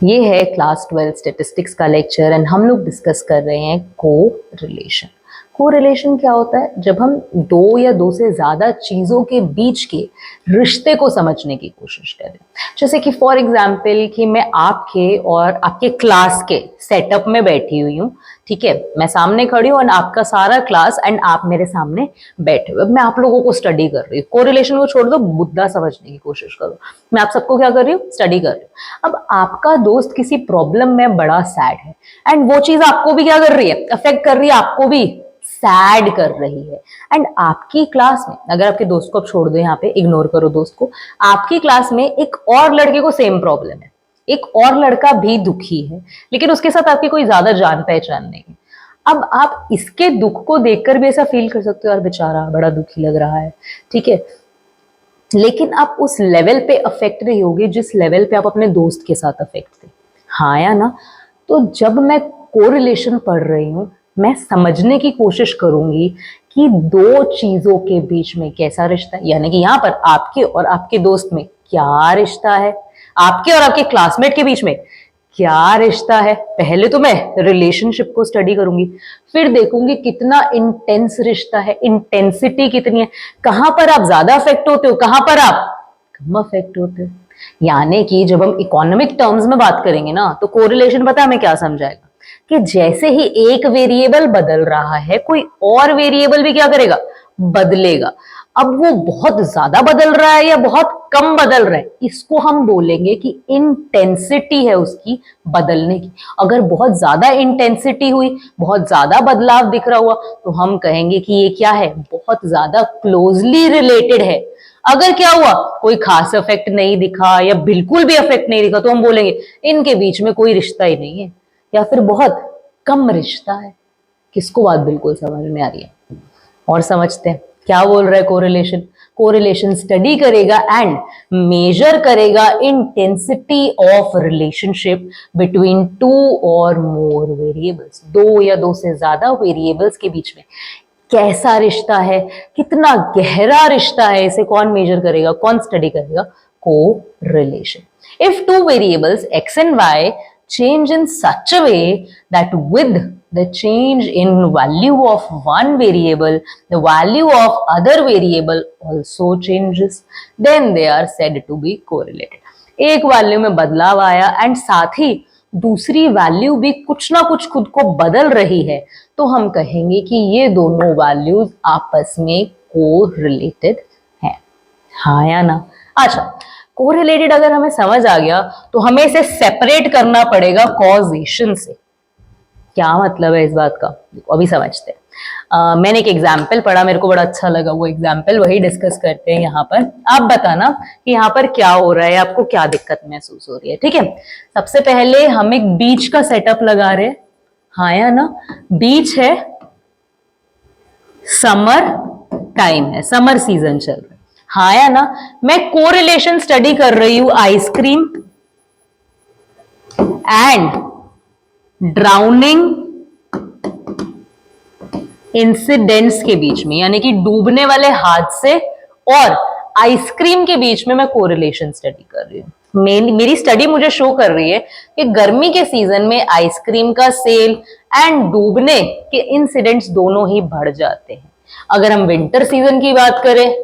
ये है class 12 statistics का लेक्चर एंड हम लोग डिस्कस कर रहे हैं कोरिलेशन। कोरिलेशन क्या होता है? जब हम दो या दो से ज्यादा चीजों के बीच के रिश्ते को समझने की कोशिश करें। जैसे कि फॉर एग्जाम्पल कि मैं आपके और आपके क्लास के सेटअप में बैठी हुई हूँ, ठीक है, मैं सामने खड़ी हूँ और आपका सारा क्लास एंड आप मेरे सामने बैठे हुए, मैं आप लोगों को स्टडी कर रही हूँ। कोरिलेशन को छोड़ दो, मुद्दा समझने की कोशिश करो। मैं आप सबको क्या कर रही हूँ? स्टडी कर रही हूँ। अब आपका दोस्त किसी प्रॉब्लम में बड़ा सैड है एंड वो चीज आपको भी क्या कर रही है? अफेक्ट कर रही है, आपको भी सैड कर रही है। एंड आपकी क्लास में, अगर आपके दोस्त को आप छोड़ दो, यहाँ पे इग्नोर करो दोस्त को, आपकी क्लास में एक और लड़के को सेम प्रॉब्लम है, एक और लड़का भी दुखी है, लेकिन उसके साथ आपकी कोई ज्यादा जान पहचान नहीं है। अब आप इसके दुख को देखकर भी ऐसा फील कर सकते हो, यार बेचारा बड़ा दुखी लग रहा है, ठीक है, लेकिन आप उस लेवल पे अफेक्ट नहीं होगे जिस लेवल पे आप अपने दोस्त के साथ अफेक्ट थे। हाँ या ना? तो जब मैं कोरिलेशन पढ़ रही हूँ, मैं समझने की कोशिश करूंगी कि दो चीजों के बीच में कैसा रिश्ता है, यानी कि यहाँ पर आपके और आपके दोस्त में क्या रिश्ता है, आपके और आपके क्लासमेट के बीच में क्या रिश्ता है। पहले तो मैं रिलेशनशिप को स्टडी करूंगी, फिर देखूंगी कितना इंटेंस रिश्ता है, इंटेंसिटी कितनी है, कहां पर आप ज्यादा अफेक्ट होते हो, कहां पर आप कम अफेक्ट होते हो। यानी कि जब हम इकोनॉमिक टर्म्स में बात करेंगे ना, तो कोरिलेशन पता है हमें क्या समझाएगा कि जैसे ही एक वेरिएबल बदल रहा है, कोई और वेरिएबल भी क्या करेगा? बदलेगा। अब वो बहुत ज्यादा बदल रहा है या बहुत कम बदल रहा है, इसको हम बोलेंगे कि इंटेंसिटी है उसकी बदलने की। अगर बहुत ज्यादा इंटेंसिटी हुई, बहुत ज्यादा बदलाव दिख रहा हुआ, तो हम कहेंगे कि ये क्या है? बहुत ज्यादा क्लोजली रिलेटेड है। अगर क्या हुआ, कोई खास इफेक्ट नहीं दिखा या बिल्कुल भी इफेक्ट नहीं दिखा, तो हम बोलेंगे इनके बीच में कोई रिश्ता ही नहीं है, या फिर बहुत कम रिश्ता है। किसको बात बिल्कुल समझ में आ रही है? और समझते हैं क्या बोल रहा है कोरिलेशन। कोरिलेशन स्टडी करेगा एंड मेजर करेगा intensity of relationship between two और मोर वेरिएबल्स, दो या दो से ज्यादा वेरिएबल्स के बीच में कैसा रिश्ता है, कितना गहरा रिश्ता है, इसे कौन मेजर करेगा, कौन स्टडी करेगा? Correlation. If two variables x and y change in such a way that with the change in value of one variable, the value of other variable also changes, then they are said to be correlated. एक value में बदलाव आया and साथ ही दूसरी value भी कुछ ना कुछ खुद को बदल रही है, तो हम कहेंगे कि ये दोनों वैल्यूज आपस में कोरिलेटेड हैं। हाँ या ना? अच्छा, कोरिलेटेड अगर हमें समझ आ गया तो हमें इसे सेपरेट करना पड़ेगा कॉजेशन से। क्या मतलब है इस बात का? अभी समझते हैं। मैंने एक एग्जाम्पल पढ़ा, मेरे को बड़ा अच्छा लगा वो एग्जाम्पल, वही डिस्कस करते हैं यहाँ पर। आप बताना कि यहाँ पर क्या हो रहा है, आपको क्या दिक्कत महसूस हो रही है, ठीक है। सबसे पहले हम एक बीच का सेटअप लगा रहे हैं। हाँ या ना? बीच है, समर टाइम है, समर सीजन चल रहा है। हाँ या ना? मैं कोरिलेशन स्टडी कर रही हूं आइसक्रीम एंड ड्राउनिंग इंसिडेंट्स के बीच में, यानी कि डूबने वाले हादसे और आइसक्रीम के बीच में मैं कोरिलेशन स्टडी कर रही हूँ। मेरी स्टडी मुझे शो कर रही है कि गर्मी के सीजन में आइसक्रीम का सेल एंड डूबने के इंसिडेंट्स दोनों ही बढ़ जाते हैं। अगर हम विंटर सीजन की बात करें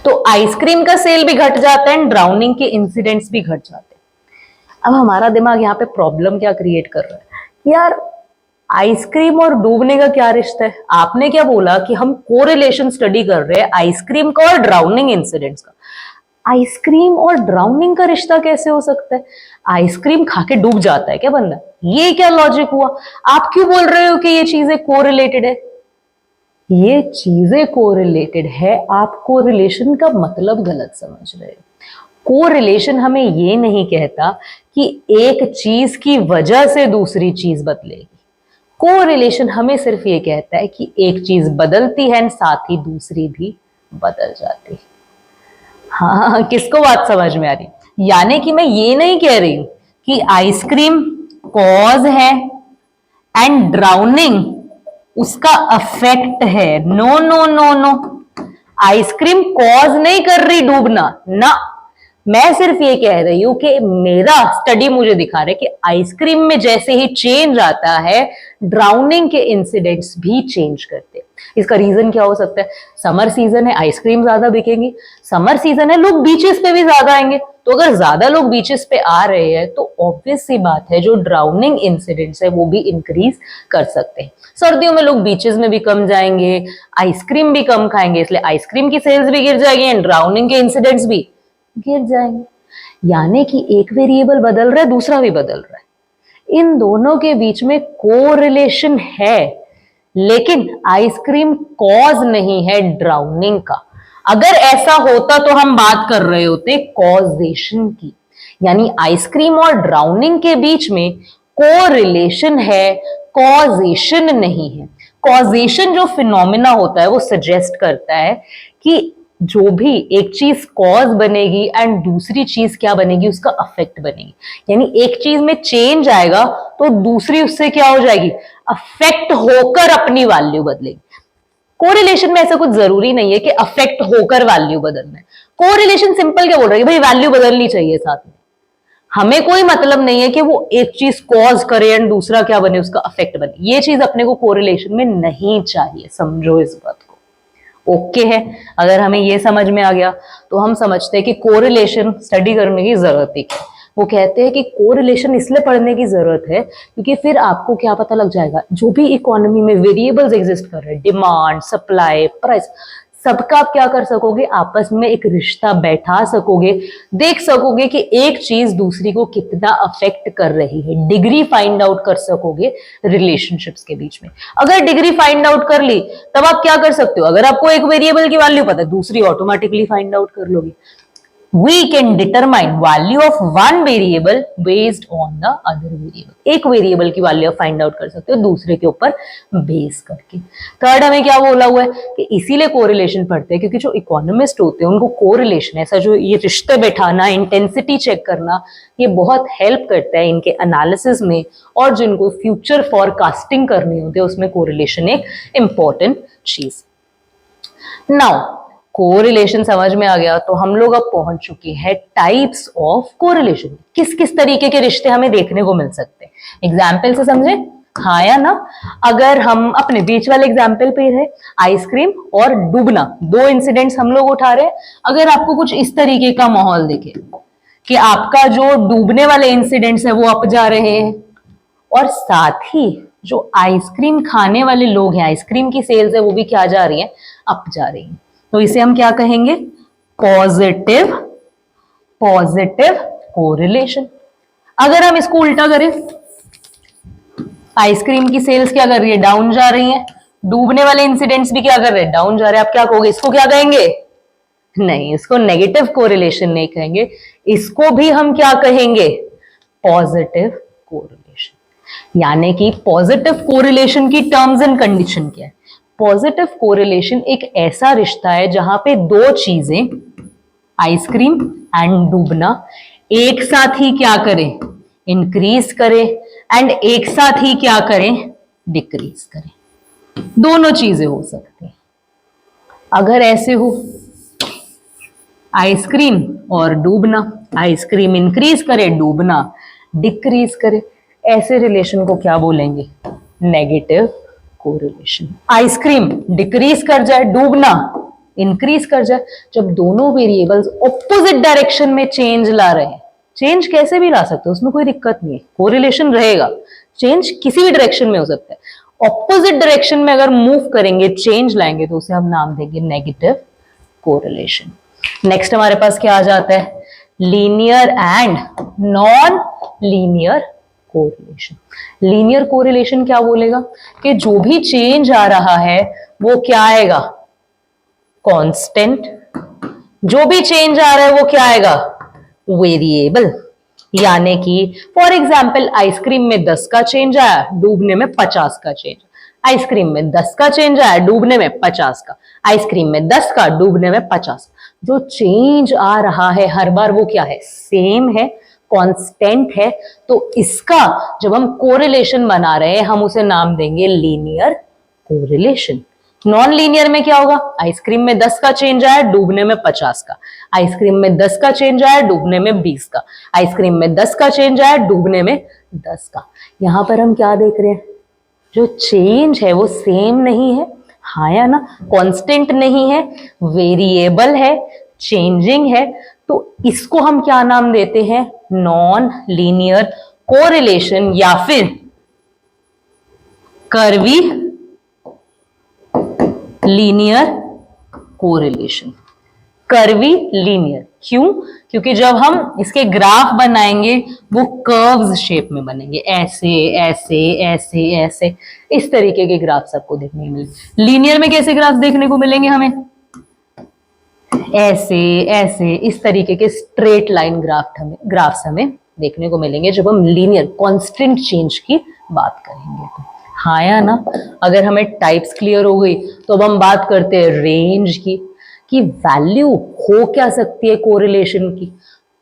तो आइसक्रीम का सेल भी घट जाता है एंड ड्राउनिंग के इंसिडेंट्स भी घट जाते हैं। अब हमारा दिमाग यहाँ पे प्रॉब्लम क्या क्रिएट कर रहा है, यार आइसक्रीम और डूबने का क्या रिश्ता है? आपने क्या बोला कि हम कोरिलेशन स्टडी कर रहे हैं आइसक्रीम का और ड्राउनिंग इंसिडेंट्स का। आइसक्रीम और ड्राउनिंग का रिश्ता कैसे हो सकता है? आइसक्रीम खा के डूब जाता है क्या बंदा? ये क्या लॉजिक हुआ? आप क्यों बोल रहे हो कि ये चीजें कोरिलेटेड है? ये चीजें कोरिलेटेड है, आप कोरिलेशन का मतलब गलत समझ रहे हो। कोरिलेशन हमें ये नहीं कहता कि एक चीज की वजह से दूसरी चीज बदलेगी। कोरिलेशन हमें सिर्फ ये कहता है कि एक चीज बदलती है साथ ही दूसरी भी बदल जाती है। हाँ, किसको बात समझ में आ रही? यानी कि मैं ये नहीं कह रही हूं कि आइसक्रीम कॉज है एंड ड्राउनिंग उसका अफेक्ट है। No no no no, ice cream cause नहीं कर रही डूबना ना, मैं सिर्फ ये कह रही हूं कि मेरा स्टडी मुझे दिखा रहा है कि आइसक्रीम में जैसे ही चेंज आता है, ड्राउनिंग के इंसिडेंट्स भी चेंज करते हैं। इसका रीजन क्या हो सकता है? समर सीजन है, आइसक्रीम ज्यादा बिकेंगी। समर सीजन है, लोग बीचेस पे भी ज्यादा आएंगे। तो अगर ज्यादा लोग बीचेस पे आ रहे हैं तो ऑब्वियस सी बात है, जो ड्राउनिंग इंसिडेंट्स है वो भी इंक्रीज कर सकते हैं। सर्दियों में लोग बीचेस में भी कम जाएंगे, आइसक्रीम भी कम खाएंगे, इसलिए आइसक्रीम की सेल्स भी गिर जाएगी एंड ड्राउनिंग के इंसिडेंट्स भी गिर जाएंगे। यानी कि एक वेरिएबल बदल रहा है, दूसरा भी बदल रहा है। इन दोनों के बीच में कोरिलेशन है, लेकिन आइसक्रीम कॉज नहीं है ड्राउनिंग का। अगर ऐसा होता तो हम बात कर रहे होते कॉजेशन की। यानी आइसक्रीम और ड्राउनिंग के बीच में कोरिलेशन है, कॉजेशन नहीं है। कॉजेशन जो फिनोमिना होता है वो सजेस्ट करता है कि जो भी एक चीज कॉज बनेगी एंड दूसरी चीज क्या बनेगी, उसका अफेक्ट बनेगी। यानी एक चीज में चेंज आएगा तो दूसरी उससे क्या हो जाएगी, अफेक्ट होकर अपनी वैल्यू बदलेगी। कोरिलेशन में ऐसा कुछ जरूरी नहीं है कि अफेक्ट होकर वैल्यू बदलना है। कोरिलेशन सिंपल क्या बोल रहा है कि भाई वैल्यू बदलनी चाहिए साथ में। हमें कोई मतलब नहीं है कि वो एक चीज कॉज करे एंड दूसरा क्या बने, उसका अफेक्ट बने। ये चीज अपने को कोरिलेशन में नहीं चाहिए, समझो इस बात को। ओके है, अगर हमें ये समझ में आ गया तो हम समझते हैं कि कोरिलेशन स्टडी करने की जरूरत है। वो कहते हैं कि कोरिलेशन इसलिए पढ़ने की जरूरत है क्योंकि फिर आपको क्या पता लग जाएगा, जो भी इकोनॉमी में वेरिएबल्स एग्जिस्ट कर रहे हैं, डिमांड, सप्लाई, प्राइस, सबका आप क्या कर सकोगे, आपस में एक रिश्ता बैठा सकोगे, देख सकोगे कि एक चीज दूसरी को कितना अफेक्ट कर रही है, डिग्री फाइंड आउट कर सकोगे रिलेशनशिप्स के बीच में। अगर डिग्री फाइंड आउट कर ली तब आप क्या कर सकते हो, अगर आपको एक वेरिएबल की वैल्यू पता है दूसरी ऑटोमेटिकली फाइंड आउट कर लोगे। We can determine value of one variable based on the other variable। एक वेरिएबल की वैल्यू फाइंड आउट कर सकते हो दूसरे के ऊपर बेस करके। थर्ड हमें क्या बोला हुआ है कि इसीलिए कोरिलेशन पढ़ते हैं क्योंकि जो इकोनॉमिस्ट होते हैं उनको कोरिलेशन, ऐसा जो ये रिश्ते बैठाना, इंटेंसिटी चेक करना, ये बहुत हेल्प करता है इनके एनालिसिस में। और जिनको फ्यूचर फॉरकास्टिंग करनी होती है उसमें कोरिलेशन एक इंपॉर्टेंट चीज। नाउ कोरिलेशन समझ में आ गया तो हम लोग अब पहुंच चुके हैं टाइप्स ऑफ कोरिलेशन। किस किस तरीके के रिश्ते हमें देखने को मिल सकते हैं, एग्जाम्पल से समझे, हाँ या ना। अगर हम अपने बीच वाले एग्जाम्पल पे है, आइसक्रीम और डूबना, दो इंसिडेंट्स हम लोग उठा रहे हैं। अगर आपको कुछ इस तरीके का माहौल दिखे कि आपका जो डूबने वाले इंसिडेंट्स है वो अप जा रहे हैं और साथ ही जो आइसक्रीम खाने वाले लोग हैं, आइसक्रीम की सेल्स है वो भी क्या जा रही है, अप जा रही है, तो इसे हम क्या कहेंगे, पॉजिटिव कोरिलेशन। अगर हम इसको उल्टा करें, आइसक्रीम की सेल्स क्या कर रही है, डाउन जा रही है, डूबने वाले इंसिडेंट्स भी क्या कर रहे हैं, डाउन जा रहे हैं, आप क्या कहोगे, इसको क्या कहेंगे, नहीं, इसको नेगेटिव कोरिलेशन नहीं कहेंगे, इसको भी हम क्या कहेंगे, पॉजिटिव कोरिलेशन। यानी कि पॉजिटिव कोरिलेशन की टर्म्स एंड कंडीशन क्या है। पॉजिटिव कोरिलेशन एक ऐसा रिश्ता है जहां पे दो चीजें, आइसक्रीम एंड डूबना, एक साथ ही क्या करें, इंक्रीज करें एंड एक साथ ही क्या करें, डिक्रीज करें। दोनों चीजें हो सकती हैं। अगर ऐसे हो, आइसक्रीम और डूबना, आइसक्रीम इंक्रीज करे, डूबना डिक्रीज करे, ऐसे रिलेशन को क्या बोलेंगे, नेगेटिव कोरिलेशन। आइसक्रीम डिक्रीज कर जाए, डूबना इंक्रीज कर जाए, जब दोनों वेरिएबल्स ऑपोजिट डायरेक्शन में चेंज ला रहे हैं, चेंज कैसे भी ला सकते हो, उसमें कोई दिक्कत नहीं है, कोरिलेशन रहेगा, चेंज किसी भी डायरेक्शन में हो सकता है। ऑपोजिट डायरेक्शन में अगर मूव करेंगे, चेंज लाएंगे, तो उसे हम नाम देंगे नेगेटिव कोरिलेशन। नेक्स्ट हमारे पास क्या आ जाता है, linear and non linear correlation. Linear correlation क्या बोलेगा कि जो भी चेंज आ रहा है वो क्या आएगा, कांस्टेंट, जो भी चेंज आ रहा है वो क्या आएगा, वेरिएबल। यानी कि फॉर एग्जांपल आइसक्रीम में 10 का चेंज आया, डूबने में 50 का चेंज, आइसक्रीम में 10 का चेंज आया, डूबने में 50 का, आइसक्रीम में 10 का, डूबने में 50। जो चेंज आ रहा है हर बार वो क्या है, सेम है, कांस्टेंट है, तो इसका जब हम कोरिलेशन बना रहे हैं हम उसे नाम देंगे लीनियर कोरिलेशन। नॉन लीनियर में क्या होगा, आइसक्रीम में 10 का चेंज आया, डूबने में 50 का। आइसक्रीम में 10 का चेंज आया, डूबने में 20 का। आइसक्रीम में 10 का चेंज आया, डूबने में 10 का। यहां पर हम क्या देख रहे हैं, जो चेंज है वो सेम नहीं है, हाँ या ना, कांस्टेंट नहीं है, वेरिएबल है, चेंजिंग है। तो इसको हम क्या नाम देते हैं, नॉन लीनियर कोरिलेशन या फिर curvy linear correlation. Curvy linear क्यों, क्योंकि जब हम इसके ग्राफ बनाएंगे वो कर्व्स शेप में बनेंगे, ऐसे ऐसे ऐसे ऐसे, इस तरीके के ग्राफ आपको देखने को मिलेंगे। लीनियर में कैसे ग्राफ देखने को मिलेंगे हमें, ऐसे ऐसे, इस तरीके के स्ट्रेट लाइन ग्राफ्स हमें देखने को मिलेंगे जब हम लीनियर कांस्टेंट चेंज की बात करेंगे तो, हाँ या ना। अगर हमें टाइप्स क्लियर हो गई तो अब हम बात करते हैं रेंज की, कि वैल्यू हो क्या सकती है कोरिलेशन की।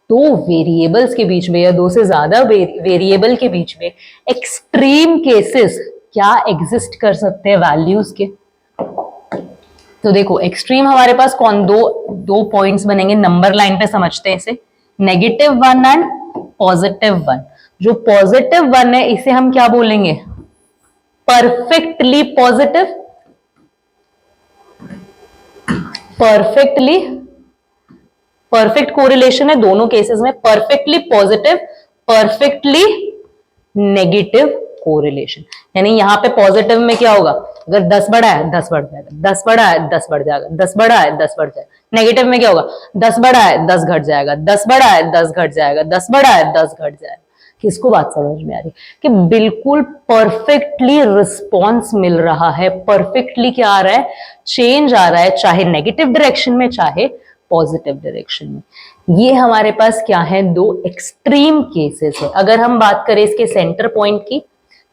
दो वेरिएबल्स के बीच में या दो से ज्यादा वेरिएबल के बीच में एक्सट्रीम केसेस क्या एग्जिस्ट कर सकते हैं वैल्यूज के। तो देखो एक्सट्रीम हमारे पास कौन, दो पॉइंट्स बनेंगे, नंबर लाइन पे समझते हैं इसे, -1 एंड +1। जो +1 है इसे हम क्या बोलेंगे, परफेक्टली पॉजिटिव, परफेक्ट कोरिलेशन है दोनों केसेस में, perfectly positive, perfectly negative correlation. यानी यहां पे पॉजिटिव में क्या होगा, अगर 10 बढ़ा है 10 बढ़ जाएगा, 10 बढ़ा है 10 बढ़ जाएगा, 10 बढ़ा है 10 बढ़ जाएगा। नेगेटिव में क्या होगा, 10 बढ़ा है 10 घट जाएगा, 10 बढ़ा है 10 घट जाएगा, 10 बढ़ा है 10 घट जाएगा। किसको बात समझ में आ रही कि बिल्कुल परफेक्टली रिस्पॉन्स मिल रहा है, परफेक्टली क्या आ रहा है, चेंज आ रहा है, चाहे नेगेटिव डायरेक्शन में चाहे पॉजिटिव डायरेक्शन में। ये हमारे पास क्या है, दो एक्सट्रीम केसेस है। अगर हम बात करें इसके सेंटर पॉइंट की,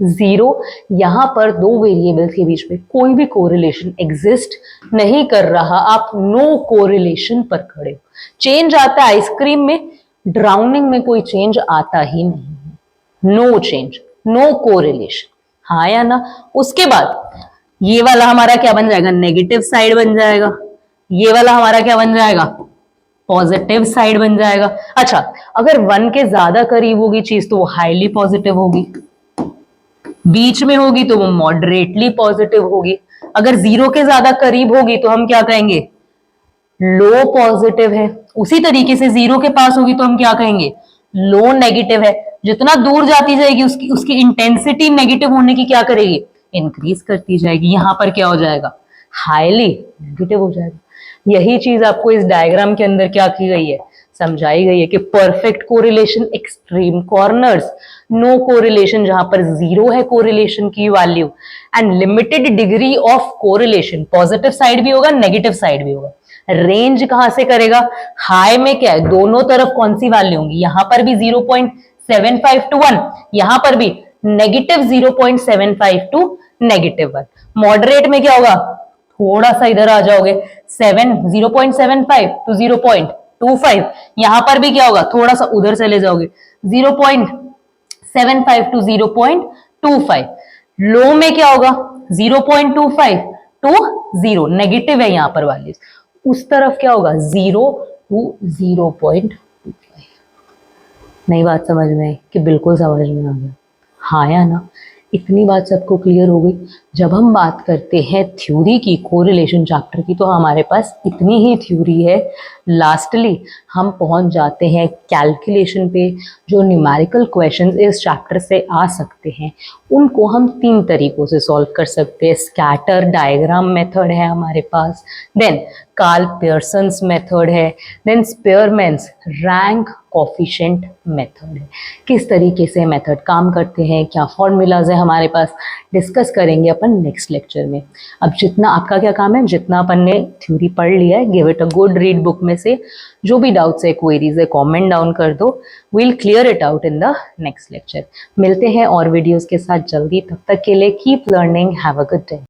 0, यहां पर दो वेरिएबल्स के बीच में कोई भी कोरिलेशन एग्जिस्ट नहीं कर रहा, आप नो कोरिलेशन पर खड़े हो। चेंज आता है आइसक्रीम में, ड्राउनिंग में कोई चेंज आता ही नहीं, नो चेंज, नो कोरिलेशन, हाँ या ना। उसके बाद ये वाला हमारा क्या बन जाएगा, नेगेटिव साइड बन जाएगा, ये वाला हमारा क्या बन जाएगा, पॉजिटिव साइड बन जाएगा। अच्छा, अगर 1 के ज्यादा करीब होगी चीज तो वो हाईली पॉजिटिव होगी, बीच में होगी तो वो मॉडरेटली पॉजिटिव होगी, अगर 0 के ज्यादा करीब होगी तो हम क्या कहेंगे, लो पॉजिटिव है। उसी तरीके से 0 के पास होगी तो हम क्या कहेंगे, लो नेगेटिव है। जितना दूर जाती जाएगी उसकी इंटेंसिटी नेगेटिव होने की क्या करेगी, इंक्रीज करती जाएगी। यहां पर क्या हो जाएगा, हाईली नेगेटिव हो जाएगा। यही चीज आपको इस डायग्राम के अंदर क्या की गई है, समझाई गई है कि perfect correlation extreme corners, no correlation जहां पर 0 है कोरिलेशन की वैल्यू, and limited degree of correlation, positive side भी होगा नेगेटिव साइड भी होगा। रेंज कहां से करेगा, हाई में क्या है, दोनों तरफ कौन सी वैल्यू होंगी, यहां पर भी 0.75 to 1, यहां पर भी -0.75 to -1। मॉडरेट में क्या होगा, थोड़ा सा इधर आ जाओगे, 0.75 to 0.25, यहां पर भी क्या होगा, थोड़ा सा उधर चले जाओगे, 0.75 to 0.25। लो में क्या होगा, 0.25 to 0, नेगेटिव है यहां पर वैल्यूज। उस तरफ क्या होगा, 0 to 0.25। नई बात समझ में आई कि बिल्कुल समझ में आ गया, हाँ या ना। इतनी बात सबको क्लियर हो गई। जब हम बात करते हैं थ्योरी की, कोरिलेशन चैप्टर की, तो हमारे पास इतनी ही थ्योरी है। लास्टली हम पहुंच जाते हैं कैलकुलेशन पे। जो न्यूमेरिकल क्वेश्चंस इस चैप्टर से आ सकते हैं उनको हम 3 तरीकों से सॉल्व कर सकते हैं। स्कैटर डायग्राम मेथड है हमारे पास, देन कार्ल पियर्सन्स मेथड है, then Spearman's rank coefficient method है। किस तरीके से मेथड काम करते हैं, क्या फॉर्मूलाज है हमारे पास, डिस्कस करेंगे अपन नेक्स्ट लेक्चर में। अब जितना आपका क्या काम है, जितना अपन ने थ्योरी पढ़ लिया है, give it a good read book में से। जो भी डाउट्स है, क्वेरीज है, कमेंट डाउन कर दो, will clear it out in the next lecture. मिलते हैं और वीडियोस के साथ जल्दी, तब तक के लिए keep learning, have a good day.